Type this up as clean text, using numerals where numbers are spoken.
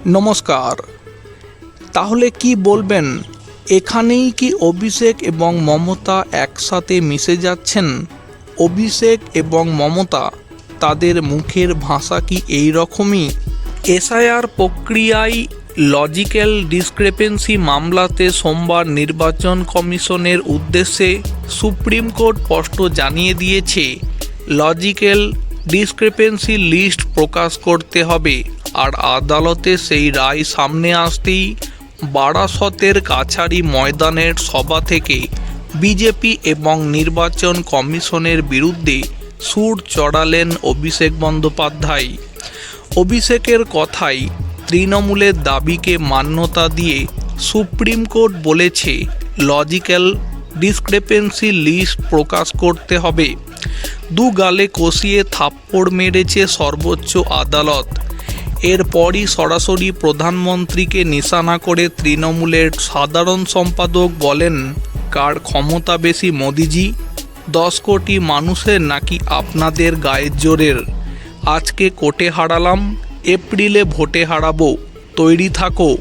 নমস্কার। তাহলে কি বলবেন, এখানেই কি অভিষেক এবং মমতা একসাথে মিশে যাচ্ছেন? অভিষেক এবং মমতা, তাদের মুখের ভাষা কি এই রকমই? এসআইআর প্রক্রিয়ায় লজিক্যাল ডিসক্রেপেন্সি মামলাতে সোমবার নির্বাচন কমিশনের উদ্দেশ্যে সুপ্রিম কোর্ট স্পষ্ট জানিয়ে দিয়েছে, লজিক্যাল ডিসক্রেপেন্সি লিস্ট প্রকাশ করতে হবে। আর আদালতে সেই রায় সামনে আসতেই বারাসতের কাছারি ময়দানের সভা থেকে বিজেপি এবং নির্বাচন কমিশনের বিরুদ্ধে সুর চড়ালেন অভিষেক বন্দ্যোপাধ্যায়। অভিষেকের কথায় তৃণমূলের দাবিকে মান্যতা দিয়ে সুপ্রিম কোর্ট বলেছে, লজিক্যাল ডিসক্রেপেন্সি লিস্ট প্রকাশ করতে হবে। দু গালে কষিয়ে থাপ্পড় মেরেছে সর্বোচ্চ আদালত। এরপরই সরাসরি প্রধানমন্ত্রীকে নিশানা করে তৃণমূলের সাধারণ সম্পাদক বলেন, কার ক্ষমতা বেশি মোদিজি? 10 কোটি মানুষের নাকি আপনাদের গায়ের জোরের? আজকে কোর্টে হারালাম, এপ্রিলে ভোটে হারাবো, তৈরি থাকো।